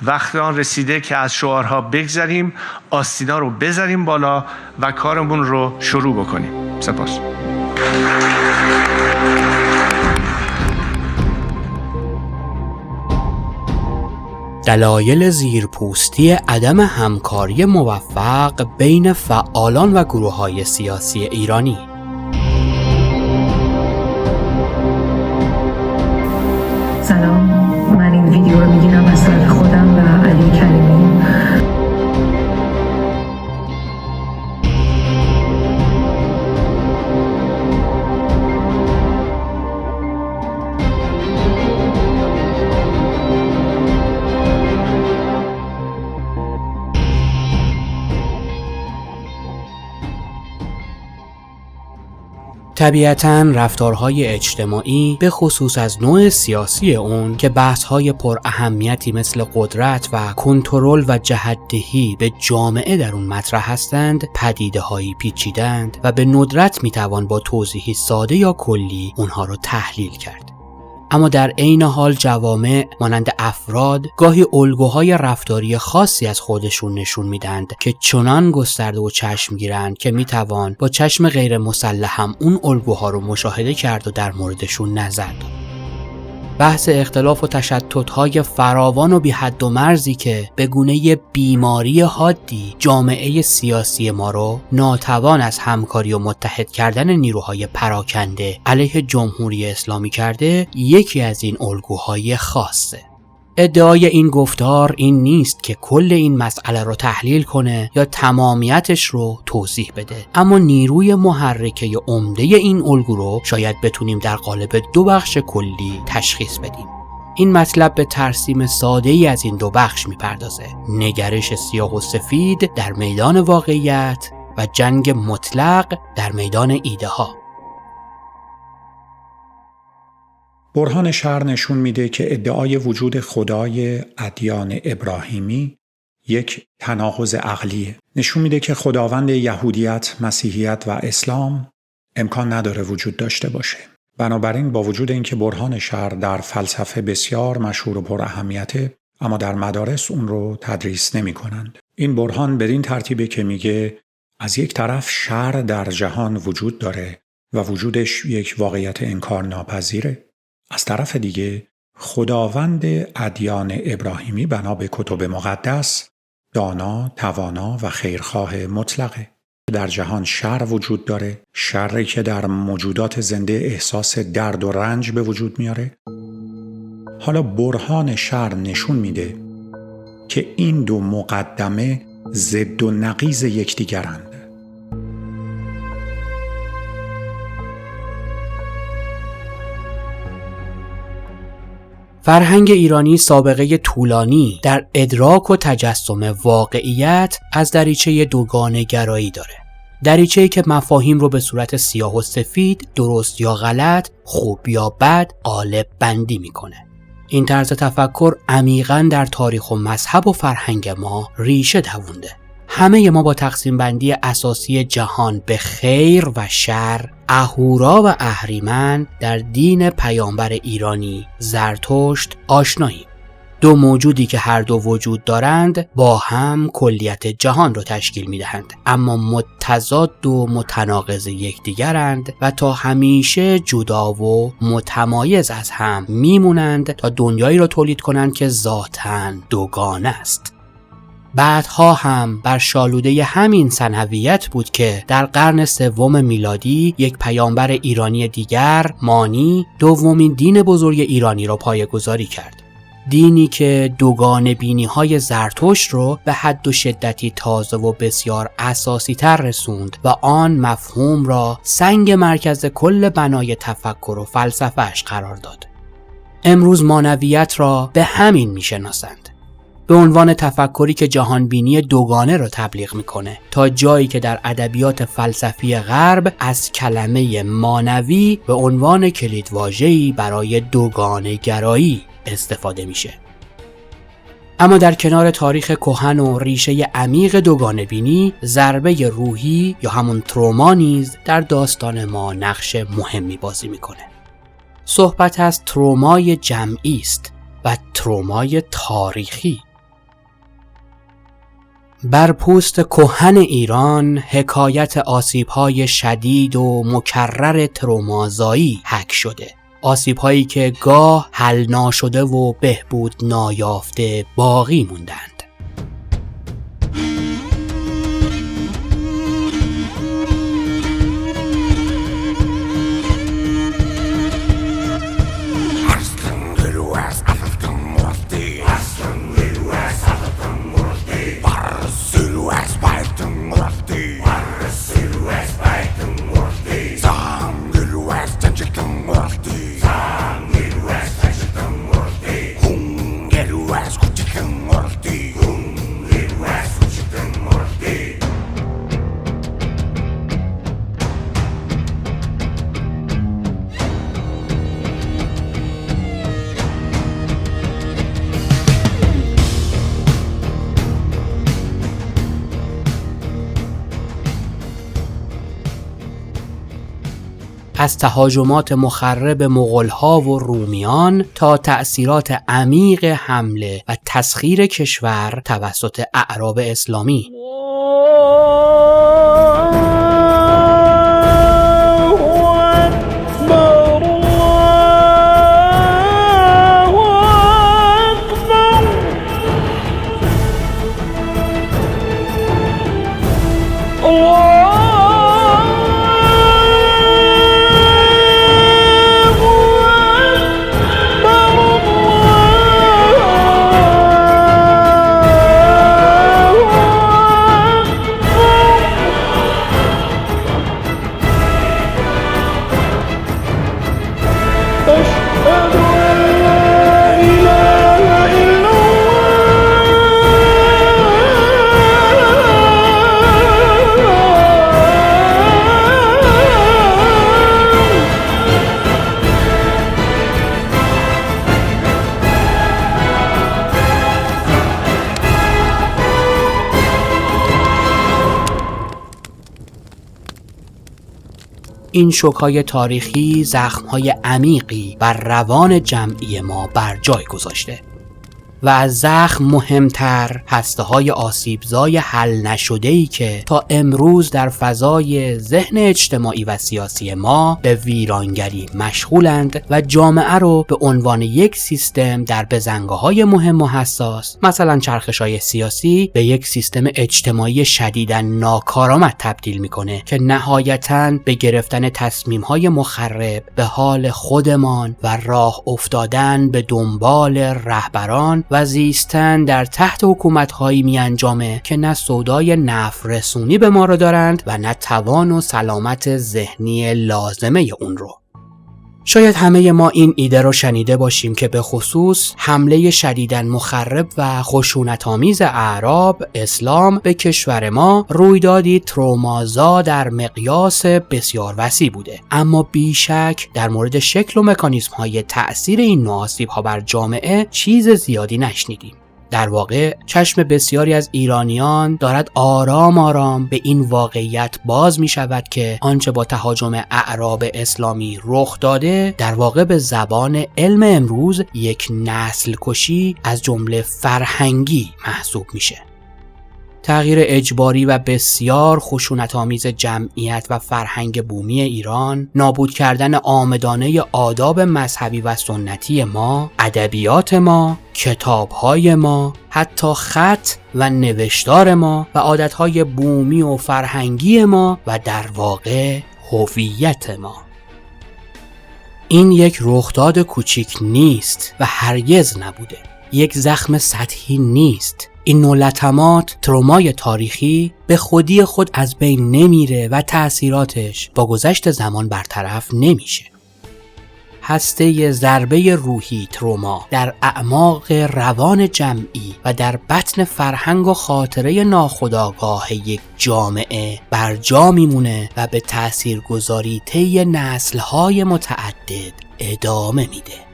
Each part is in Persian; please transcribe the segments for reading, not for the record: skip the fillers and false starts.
وقت آن رسیده که از شعارها بگذریم، آستینا رو بذاریم بالا و کارمون رو شروع بکنیم. سپاس. دلایل زیرپوستی عدم همکاری موفق بین فعالان و گروه‌های سیاسی ایرانی. سلام، من این ویدیو رو میگیرم از طرف خودم و علی کریمی. طبیعتاً رفتارهای اجتماعی به خصوص از نوع سیاسی اون که بحث‌های پر اهمیتی مثل قدرت و کنترل و جهت‌دهی به جامعه در اون مطرح هستند، پدیده‌هایی پیچیده‌اند و به ندرت میتوان با توضیحی ساده یا کلی اونها رو تحلیل کرد. اما در عین حال جوامع مانند افراد گاهی الگوهای رفتاری خاصی از خودشون نشون میدند که چنان گسترده و چشمگیرند که میتوان با چشم غیر مسلح هم اون الگوها رو مشاهده کرد و در موردشون نظر داد. بحث اختلاف و تشتت‌های فراوان و بی حد و مرزی که به گونه بیماری حادی جامعه سیاسی ما رو ناتوان از همکاری و متحد کردن نیروهای پراکنده علیه جمهوری اسلامی کرده، یکی از این الگوهای خاصه. ادعای این گفتار این نیست که کل این مسئله رو تحلیل کنه یا تمامیتش رو توضیح بده، اما نیروی محرکه عمده این الگو رو شاید بتونیم در قالب دو بخش کلی تشخیص بدیم. این مطلب به ترسیم ساده‌ای از این دو بخش میپردازه: نگرش سیاه و سفید در میدان واقعیت و جنگ مطلق در میدان ایده ها. برهان شرع نشون میده که ادعای وجود خدای ادیان ابراهیمی یک تناقض عقلیه. نشون میده که خداوند یهودیت، مسیحیت و اسلام امکان نداره وجود داشته باشه. بنابراین با وجود اینکه برهان شرع در فلسفه بسیار مشهور و پر اهمیته، اما در مدارس اون رو تدریس نمی کنند. این برهان بدین ترتیبه که میگه از یک طرف شرع در جهان وجود داره و وجودش یک واقعیت انکار ناپذیره. از طرف دیگه خداوند ادیان ابراهیمی بنا به کتب مقدس دانا، توانا و خیرخواه مطلقه. در جهان شر وجود داره، شری که در موجودات زنده احساس درد و رنج به وجود میاره. حالا برهان شر نشون میده که این دو مقدمه ضد و نقیض یکدیگرند. فرهنگ ایرانی سابقه طولانی در ادراک و تجسم واقعیت از دریچه دوگانه گرایی داره. دریچه‌ای که مفاهیم رو به صورت سیاه و سفید، درست یا غلط، خوب یا بد قالب بندی میکنه. این طرز تفکر عمیقاً در تاریخ و مذهب و فرهنگ ما ریشه دوونده. همه ما با تقسیم بندی اساسی جهان به خیر و شر، اهورا و اهریمن در دین پیامبر ایرانی زرتشت آشناییم. دو موجودی که هر دو وجود دارند با هم کلیت جهان رو تشکیل میدهند، اما متضاد و متناقض یکدیگرند و تا همیشه جدا و متمایز از هم میمونند تا دنیایی رو تولید کنند که ذاتاً دوگانه است. بعدها هم بر شالوده همین ثنویت بود که در قرن سوم میلادی یک پیامبر ایرانی دیگر، مانی، دومین دین بزرگ ایرانی را پایه‌گذاری کرد. دینی که دوگانه بینی‌های زرتشت رو به حد و شدتی تازه و بسیار اساسی تر رسوند و آن مفهوم را سنگ مرکز کل بنای تفکر و فلسفه‌اش قرار داد. امروز مانویت را به همین میشناسند، به عنوان تفکری که جهانبینی دوگانه را تبلیغ میکنه، تا جایی که در ادبیات فلسفی غرب از کلمه مانوی به عنوان کلیدواژه‌ای برای دوگانه گرایی استفاده میشه. اما در کنار تاریخ کهن و ریشه عمیق دوگانه بینی، ضربه روحی یا همون تروما نیز در داستان ما نقش مهمی بازی میکنه. صحبت از ترومای جمعی است و ترومای تاریخی. بر پوست کهن ایران حکایت آسیب‌های شدید و مکرر ترومازایی حک شده. آسیب‌هایی که گاه حل ناشده و بهبود نایافته باقی موندند. از تهاجمات مخرب مغول‌ها و رومیان تا تأثیرات عمیق حمله و تسخیر کشور توسط اعراب اسلامی. این شوک‌های تاریخی زخم‌های عمیقی بر روان جمعی ما بر جای گذاشته و از زخم مهمتر هسته‌های آسیبزای حل نشده‌ای که تا امروز در فضای ذهن اجتماعی و سیاسی ما به ویرانگری مشغولند و جامعه رو به عنوان یک سیستم در بزنگاه‌های مهم و حساس، مثلا چرخش‌های سیاسی، به یک سیستم اجتماعی شدیداً ناکارآمد تبدیل می‌کنه که نهایتاً به گرفتن تصمیم‌های مخرب به حال خودمان و راه افتادن به دنبال رهبران و زیستن در تحت حکومت‌هایی می‌انجامه که نه سودای نفع رسونی به ما رو دارند و نه توان و سلامت ذهنی لازمه اون رو. شاید همه ما این ایده رو شنیده باشیم که به خصوص حمله شدیداً مخرب و خشونت‌آمیز اعراب اسلام به کشور ما رویدادی ترومازا در مقیاس بسیار وسیع بوده، اما بیشک در مورد شکل و مکانیزم‌های تأثیر این نوع آسیب‌ها بر جامعه چیز زیادی نشنیدیم. در واقع چشم بسیاری از ایرانیان دارد آرام آرام به این واقعیت باز می شود که آنچه با تهاجم اعراب اسلامی رخ داده در واقع به زبان علم امروز یک نسل کشی از جمله فرهنگی محسوب میشه. تغییر اجباری و بسیار خشونت‌آمیز جمعیت و فرهنگ بومی ایران، نابود کردن عامدانه آداب مذهبی و سنتی ما، ادبیات ما، کتاب‌های ما، حتی خط و نوشتار ما و عادت‌های بومی و فرهنگی ما و در واقع هویت ما. این یک رخداد کوچیک نیست و هرگز نبوده. یک زخم سطحی نیست. این نوع لطمات، ترومای تاریخی به خودی خود از بین نمیره و تأثیراتش با گذشت زمان برطرف نمیشه. هسته ضربه روحی تروما در اعماق روان جمعی و در بطن فرهنگ و خاطره ناخودآگاه یک جامعه بر جا میمونه و به تأثیرگذاری طی نسل‌های متعدد ادامه میده.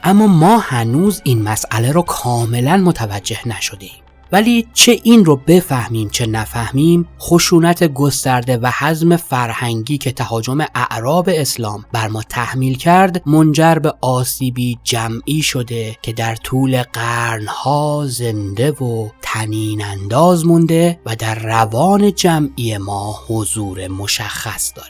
اما ما هنوز این مسئله رو کاملا متوجه نشدیم. ولی چه این رو بفهمیم چه نفهمیم، خشونت گسترده و هضم فرهنگی که تهاجم اعراب اسلام بر ما تحمیل کرد منجر به آسیبی جمعی شده که در طول قرنها زنده و طنین انداز مونده و در روان جمعی ما حضور مشخص داره.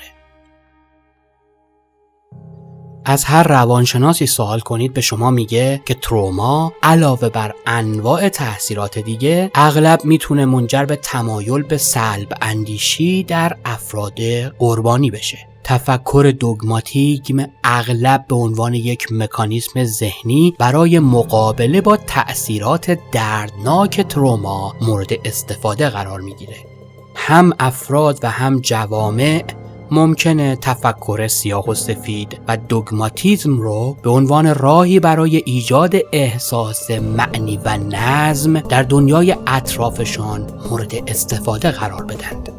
از هر روانشناسی سوال کنید به شما میگه که تروما علاوه بر انواع تاثیرات دیگه اغلب میتونه منجر به تمایل به سلب اندیشی در افراد قربانی بشه. تفکر دوگماتیسم اغلب به عنوان یک مکانیزم ذهنی برای مقابله با تأثیرات دردناک تروما مورد استفاده قرار میگیره. هم افراد و هم جوامع ممکنه تفکر سیاه و سفید و دوگماتیسم رو به عنوان راهی برای ایجاد احساس معنی و نظم در دنیای اطرافشان مورد استفاده قرار بدند.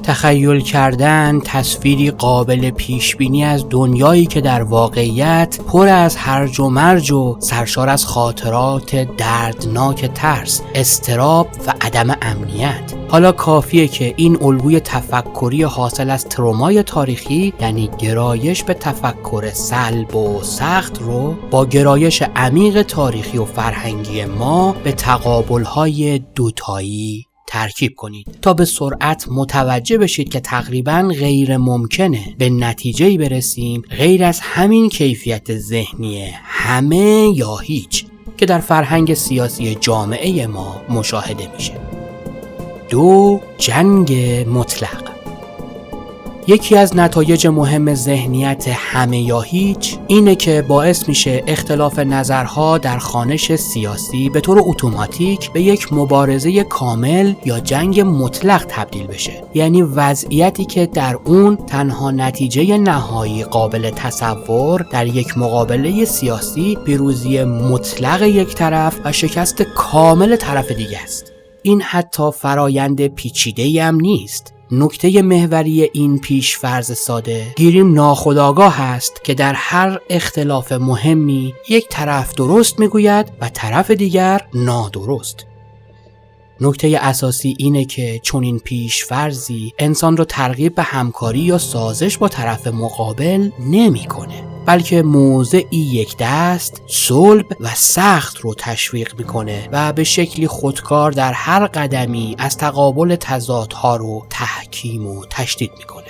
تخیل کردن تصویری قابل پیشبینی از دنیایی که در واقعیت پر از هرج و مرج و سرشار از خاطرات دردناک ترس، اضطراب و عدم امنیت. حالا کافیه که این الگوی تفکری حاصل از ترومای تاریخی، یعنی گرایش به تفکر سلب و سخت رو با گرایش عمیق تاریخی و فرهنگی ما به تقابل‌های دوتایی ترکیب کنید تا به سرعت متوجه بشید که تقریباً غیر ممکنه به نتیجه‌ای برسیم غیر از همین کیفیت ذهنی همه یا هیچ که در فرهنگ سیاسی جامعه ما مشاهده میشه. 2. جنگ مطلق. یکی از نتایج مهم ذهنیت همه یا هیچ اینه که باعث میشه اختلاف نظرها در خوانش سیاسی به طور اتوماتیک به یک مبارزه کامل یا جنگ مطلق تبدیل بشه. یعنی وضعیتی که در اون تنها نتیجه نهایی قابل تصور در یک مقابله سیاسی پیروزی مطلق یک طرف و شکست کامل طرف دیگه است. این حتی فرایند پیچیده‌ای هم نیست. نکته محوری این پیش فرض ساده گیریم ناخودآگاه است که در هر اختلاف مهمی یک طرف درست میگوید و طرف دیگر نادرست. نکته اساسی اینه که چون این پیش فرضی انسان رو ترغیب به همکاری یا سازش با طرف مقابل نمی‌کنه، بلکه موضعی یک دست، صلب و سخت رو تشویق میکنه و به شکلی خودکار در هر قدمی از تقابل تضادها رو تحکیم و تشدید میکنه.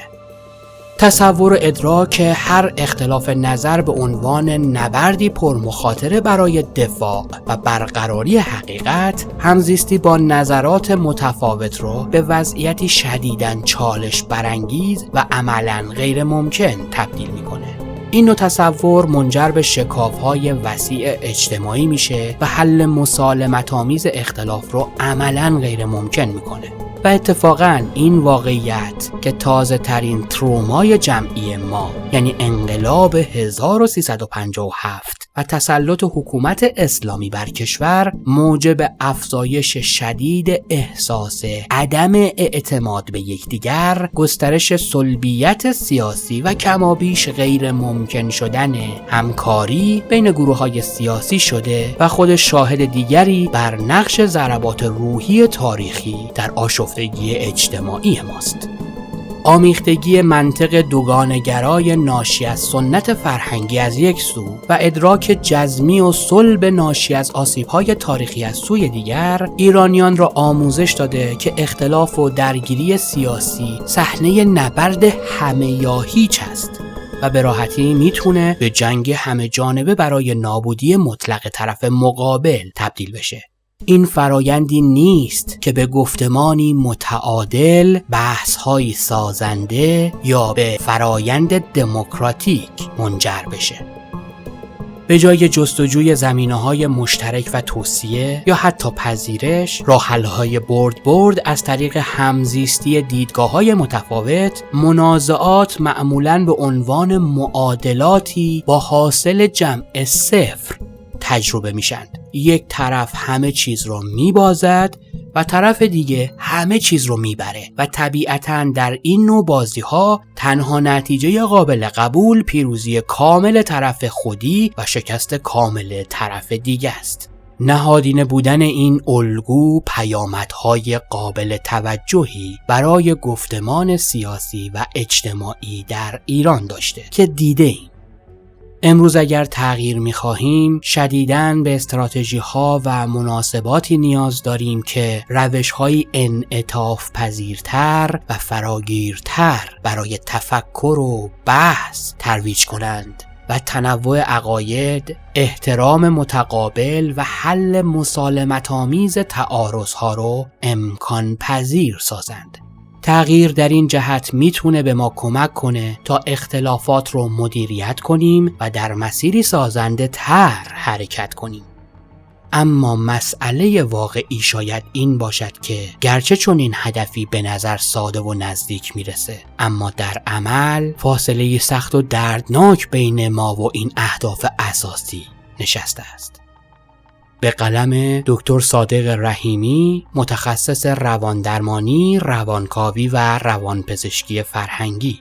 تصور و ادراک هر اختلاف نظر به عنوان نبردی پرمخاطره برای دفاع و برقراری حقیقت، همزیستی با نظرات متفاوت رو به وضعیتی شدیداً چالش برانگیز و عملاً غیر ممکن تبدیل میکنه. این نوع تصور منجر به شکاف‌های وسیع اجتماعی میشه و حل مسالمت‌آمیز اختلاف رو عملاً غیر ممکن میکنه. و اتفاقاً این واقعیت که تازه ترین ترومای جمعی ما، یعنی انقلاب 1357 و تسلط حکومت اسلامی بر کشور، موجب افزایش شدید احساس عدم اعتماد به یکدیگر، گسترش سلبیت سیاسی و کمابیش غیر ممکن شدن همکاری بین گروه‌های سیاسی شده و خود شاهد دیگری بر نقش ضربات روحی تاریخی در آشفتگی اجتماعی ماست. آمیختگی منطق دوگانه‌گرای ناشی از سنت فرهنگی از یک سو و ادراک جزمی و صلب ناشی از آسیب‌های تاریخی از سوی دیگر، ایرانیان را آموزش داده که اختلاف و درگیری سیاسی صحنه نبرد همه یا هیچ است و به راحتی میتونه به جنگ همه جانبه برای نابودی مطلق طرف مقابل تبدیل بشه. این فرایندی نیست که به گفتمانی متعادل، بحث‌های سازنده یا به فرایند دموکراتیک منجر بشه. به جای جستجوی زمینه‌های مشترک و توصیه یا حتی پذیرش، راه‌حل‌های برد از طریق همزیستی دیدگاه‌های متفاوت، منازعات معمولاً به عنوان معادلاتی با حاصل جمع صفر تجربه میشن. یک طرف همه چیز رو میبازد و طرف دیگه همه چیز رو میبره و طبیعتاً در این نوع بازی‌ها تنها نتیجه قابل قبول پیروزی کامل طرف خودی و شکست کامل طرف دیگه است. نهادینه بودن این الگو پیامدهای قابل توجهی برای گفتمان سیاسی و اجتماعی در ایران داشته که دیده ایم. امروز اگر تغییر می‌خواهیم شدیداً به استراتژی‌ها و مناسباتی نیاز داریم که روش‌های انعطاف پذیرتر و فراگیرتر برای تفکر و بحث ترویج کنند و تنوع عقاید، احترام متقابل و حل مسالمت‌آمیز تعارض‌ها رو امکان پذیر سازند. تغییر در این جهت میتونه به ما کمک کنه تا اختلافات رو مدیریت کنیم و در مسیری سازنده تر حرکت کنیم. اما مسئله واقعی شاید این باشد که گرچه چون این هدفی به نظر ساده و نزدیک میرسه، اما در عمل فاصله سخت و دردناک بین ما و این اهداف اساسی نشسته است. به قلم دکتر صادق رحیمی، متخصص رواندرمانی، روانکاوی و روانپزشکی فرهنگی.